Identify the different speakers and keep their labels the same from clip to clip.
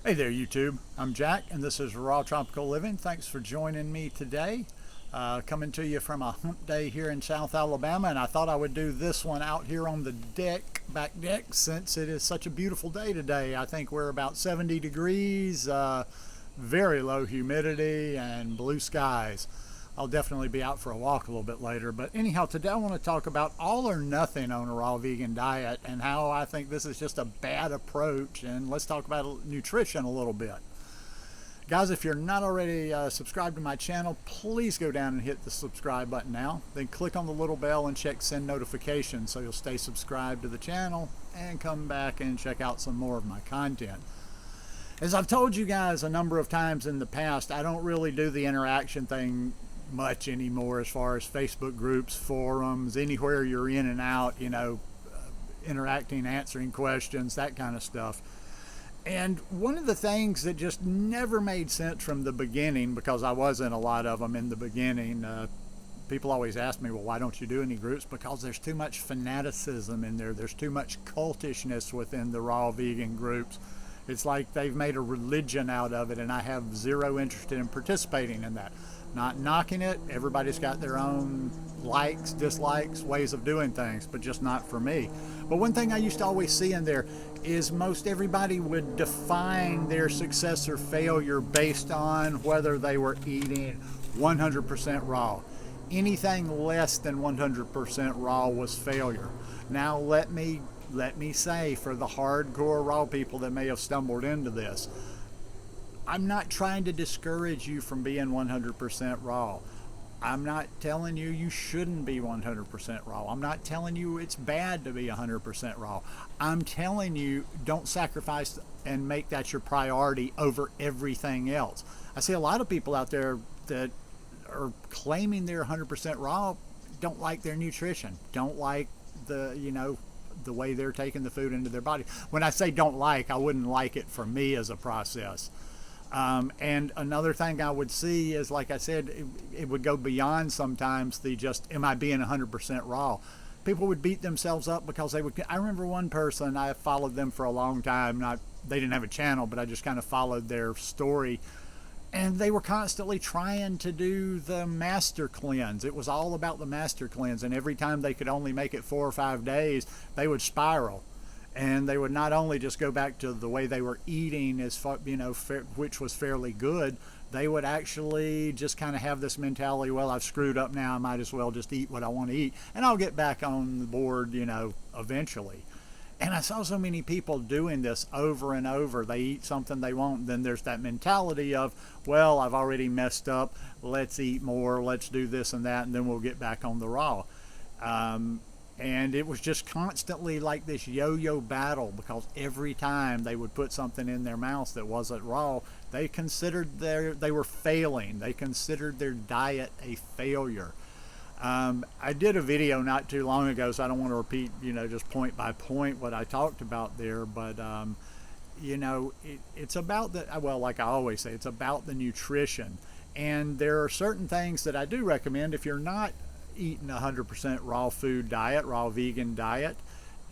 Speaker 1: Hey there, YouTube. I'm Jack, and this is Raw Tropical Living. Thanks for joining me today. Coming to you from a hump day here in South Alabama, and I thought I would do this one out here on the back deck, since it is such a beautiful day today. I think we're about 70 degrees, very low humidity, and blue skies. I'll definitely be out for a walk a little bit later. But anyhow, today I want to talk about all or nothing on a raw vegan diet and how I think this is just a bad approach. And let's talk about nutrition a little bit. Guys, if you're not already subscribed to my channel, please go down and hit the subscribe button now. Then click on the little bell and check send notifications so you'll stay subscribed to the channel and come back and check out some more of my content. As I've told you guys a number of times in the past, I don't really do the interaction thing much anymore as far as Facebook groups, forums, anywhere you're in and out, interacting, answering questions, that kind of stuff. And one of the things that just never made sense from the beginning, because I was in a lot of them in the beginning, people always ask me, well, why don't you do any groups? Because there's too much fanaticism in there. There's too much cultishness within the raw vegan groups. It's like they've made a religion out of it, and I have zero interest in participating in that. Not knocking it. Everybody's got their own likes, dislikes, ways of doing things, but just not for me. But one thing I used to always see in there is most everybody would define their success or failure based on whether they were eating 100% raw. Anything less than 100% raw was failure. Now let me say, for the hardcore raw people that may have stumbled into this, I'm not trying to discourage you from being 100% raw. I'm not telling you you shouldn't be 100% raw. I'm not telling you it's bad to be 100% raw. I'm telling you don't sacrifice and make that your priority over everything else. I see a lot of people out there that are claiming they're 100% raw, don't like their nutrition, don't like the way they're taking the food into their body. When I say don't like, I wouldn't like it for me as a process. And another thing I would see is, like I said, it would go beyond sometimes the just, am I being 100% raw? People would beat themselves up because I remember one person, I followed them for a long time. They didn't have a channel, but I just kind of followed their story. And they were constantly trying to do the master cleanse. It was all about the master cleanse. And every time they could only make it 4 or 5 days, they would spiral. And they would not only just go back to the way they were eating, which was fairly good, they would actually just kind of have this mentality, well, I've screwed up now, I might as well just eat what I want to eat, and I'll get back on the board, eventually. And I saw so many people doing this over and over. They eat something they want, then there's that mentality of, well, I've already messed up, let's eat more, let's do this and that, and then we'll get back on the raw. And it was just constantly like this yo-yo battle, because every time they would put something in their mouth that wasn't raw, they considered they were failing. They considered their diet a failure. I did a video not too long ago, so I don't want to repeat, just point by point what I talked about there, but it's about like I always say, it's about the nutrition. And there are certain things that I do recommend if you're not eating 100% raw food diet, raw vegan diet,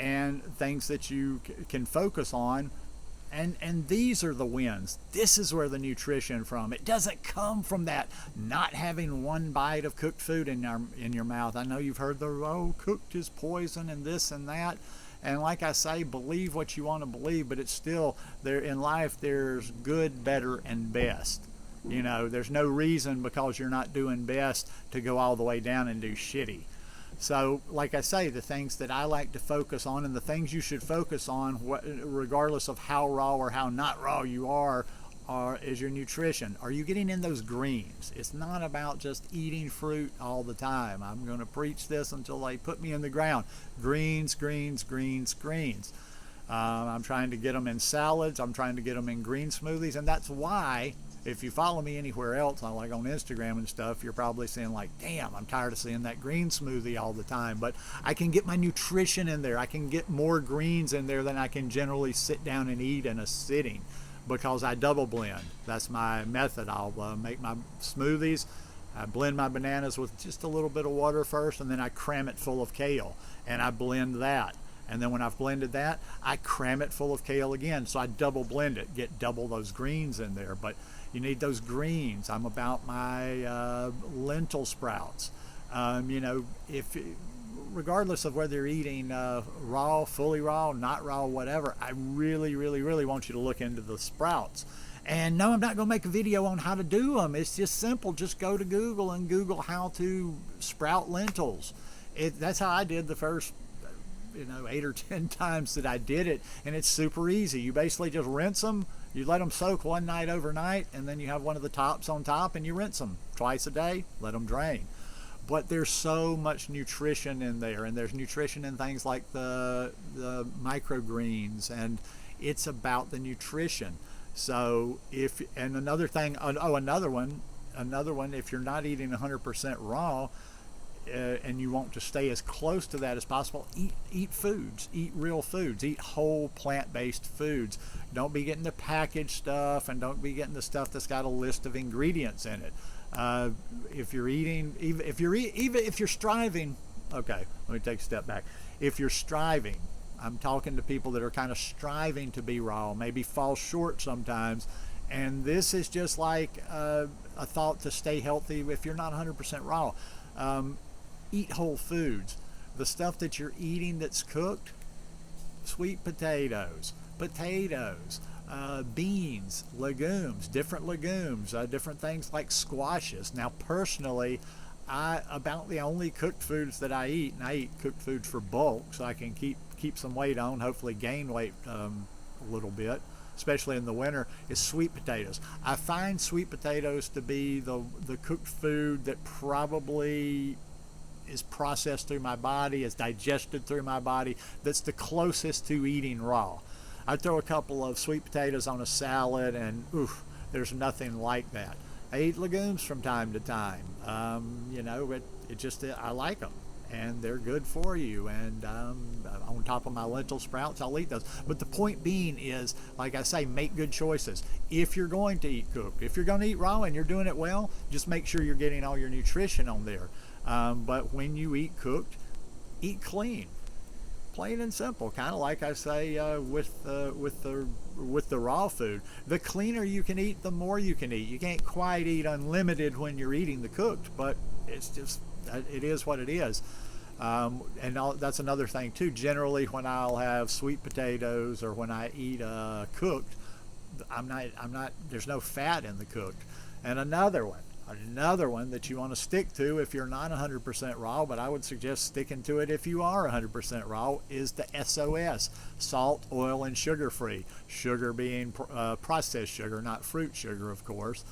Speaker 1: and things that you can focus on. And these are the wins. This is where the nutrition from. It doesn't come from that not having one bite of cooked food in your mouth. I know you've heard cooked is poison and this and that. And like I say, believe what you want to believe, but it's still there in life. There's good, better, and best. There's no reason because you're not doing best to go all the way down and do shitty. So, like I say, the things that I like to focus on, and the things you should focus on, regardless of how raw or how not raw you are, is your nutrition. Are you getting in those greens? It's not about just eating fruit all the time. I'm going to preach this until they put me in the ground. Greens, greens, greens, greens. I'm trying to get them in salads. I'm trying to get them in green smoothies, and that's why, if you follow me anywhere else, like on Instagram and stuff, you're probably saying like, damn, I'm tired of seeing that green smoothie all the time. But I can get my nutrition in there. I can get more greens in there than I can generally sit down and eat in a sitting, because I double blend. That's my method. I'll make my smoothies. I blend my bananas with just a little bit of water first, and then I cram it full of kale, and I blend that. And then when I've blended that, I cram it full of kale again. So I double blend it, get double those greens in there. But you need those greens. I'm about my lentil sprouts. You know, if regardless of whether you're eating raw, fully raw, not raw, whatever, I really, really, really want you to look into the sprouts. And no, I'm not going to make a video on how to do them. It's just simple. Just go to Google and Google how to sprout lentils. That's how I did the first 8 or 10 times that I did it, and it's super easy. You basically just rinse them, you let them soak one night overnight, and then you have one of the tops on top, and you rinse them twice a day, let them drain. But there's so much nutrition in there, and there's nutrition in things like the microgreens, and it's about the nutrition. So another one, if you're not eating 100% raw, and you want to stay as close to that as possible, eat foods, eat real foods, eat whole plant-based foods. Don't be getting the packaged stuff, and don't be getting the stuff that's got a list of ingredients in it. If you're striving, okay, let me take a step back. If you're striving, I'm talking to people that are kind of striving to be raw, maybe fall short sometimes, and this is just like a thought to stay healthy if you're not 100% raw. Eat whole foods. The stuff that you're eating that's cooked, sweet potatoes, beans, legumes, different things like squashes. Now, personally, about the only cooked foods that I eat, and I eat cooked foods for bulk, so I can keep some weight on, hopefully gain weight a little bit, especially in the winter, is sweet potatoes. I find sweet potatoes to be the cooked food that probably is processed through my body, is digested through my body, that's the closest to eating raw. I throw a couple of sweet potatoes on a salad, and oof, there's nothing like that. I eat legumes from time to time. I like them, and they're good for you. And on top of my lentil sprouts, I'll eat those. But the point being is, like I say, make good choices. If you're going to eat cooked, if you're going to eat raw and you're doing it well, just make sure you're getting all your nutrition on there. But when you eat cooked, eat clean, plain and simple. Kind of like I say with the raw food. The cleaner you can eat, the more you can eat. You can't quite eat unlimited when you're eating the cooked, but it is what it is. That's another thing too. Generally, when I'll have sweet potatoes or when I eat cooked, there's no fat in the cooked. And another one that you want to stick to if you're not 100% raw, but I would suggest sticking to it if you are 100% raw, is the SOS, salt, oil, and sugar free. Sugar being processed sugar, not fruit sugar, of course.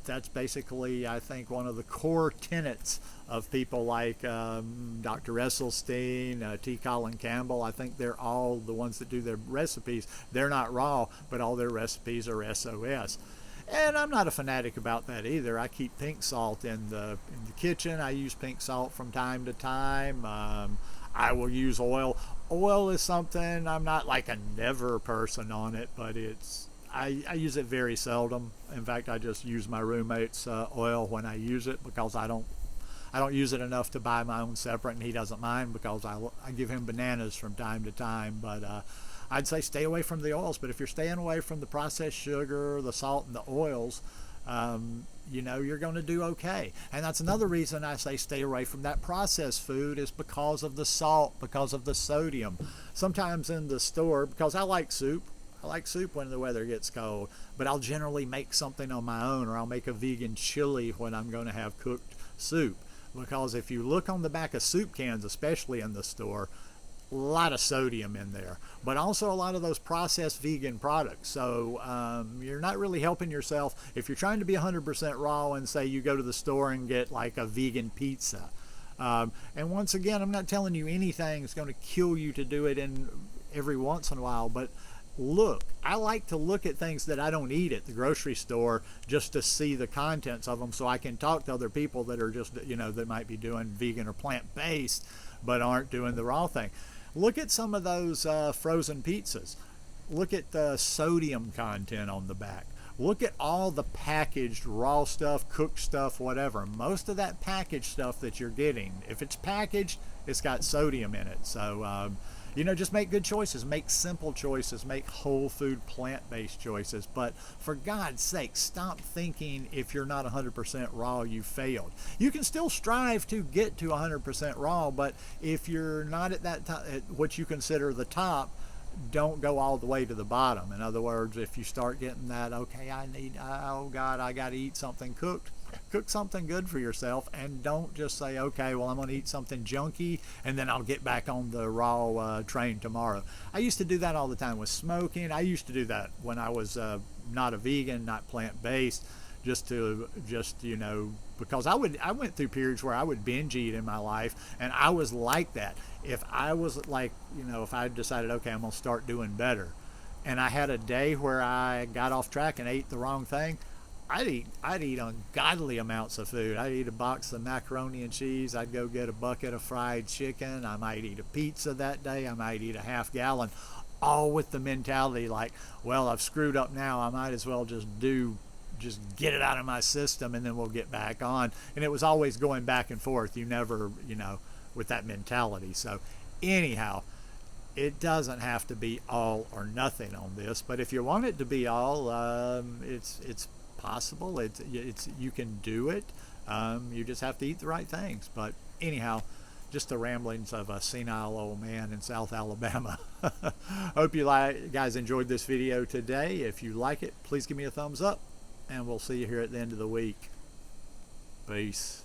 Speaker 1: That's basically, I think, one of the core tenets of people like Dr. Esselstyn, T. Colin Campbell. I think they're all the ones that do their recipes. They're not raw, but all their recipes are SOS. And I'm not a fanatic about that either. I keep pink salt in the kitchen. I use pink salt from time to time. I will use oil. Oil is something, I'm not like a never person on it, but I use it very seldom. In fact, I just use my roommate's oil when I use it, because I don't use it enough to buy my own separate, and he doesn't mind because I give him bananas from time to time. But I'd say stay away from the oils. But if you're staying away from the processed sugar, the salt, and the oils, you're going to do okay. And that's another reason I say stay away from that processed food, is because of the salt, because of the sodium. Sometimes in the store, because I like soup when the weather gets cold, but I'll generally make something on my own, or I'll make a vegan chili when I'm going to have cooked soup. Because if you look on the back of soup cans, especially in the store, a lot of sodium in there, but also a lot of those processed vegan products. So you're not really helping yourself if you're trying to be 100% raw and say you go to the store and get like a vegan pizza. And once again, I'm not telling you anything is going to kill you to do it in every once in a while, but I like to look at things that I don't eat at the grocery store just to see the contents of them, so I can talk to other people that are just, that might be doing vegan or plant-based but aren't doing the raw thing. Look at some of those frozen pizzas. Look at the sodium content on the back. Look at all the packaged raw stuff, cooked stuff, whatever. Most of that packaged stuff that you're getting, if it's packaged, it's got sodium in it. So, just make good choices, make simple choices, make whole food, plant-based choices. But for God's sake, stop thinking if you're not 100% raw, you failed. You can still strive to get to 100% raw, but if you're not at that top, at what you consider the top, don't go all the way to the bottom. In other words, if you start getting that, okay, oh God, I got to eat something cooked, cook something good for yourself, and don't just say, okay, well, I'm going to eat something junky and then I'll get back on the raw train tomorrow. I used to do that all the time with smoking. I used to do that when I was not a vegan, not plant-based, because I went through periods where I would binge eat in my life, and I was like that. If I was like, if I decided, okay, I'm gonna start doing better, and I had a day where I got off track and ate the wrong thing, I'd eat ungodly amounts of food. I'd eat a box of macaroni and cheese. I'd go get a bucket of fried chicken. I might eat a pizza that day. I might eat a half gallon, all with the mentality like, well, I've screwed up now. I might as well just get it out of my system, and then we'll get back on. And it was always going back and forth. You never, with that mentality. So anyhow, it doesn't have to be all or nothing on this, but if you want it to be all, it's possible. It's you can do it. You just have to eat the right things. But anyhow, just the ramblings of a senile old man in South Alabama. Hope you guys enjoyed this video today. If you like it, please give me a thumbs up, and we'll see you here at the end of the week. Peace.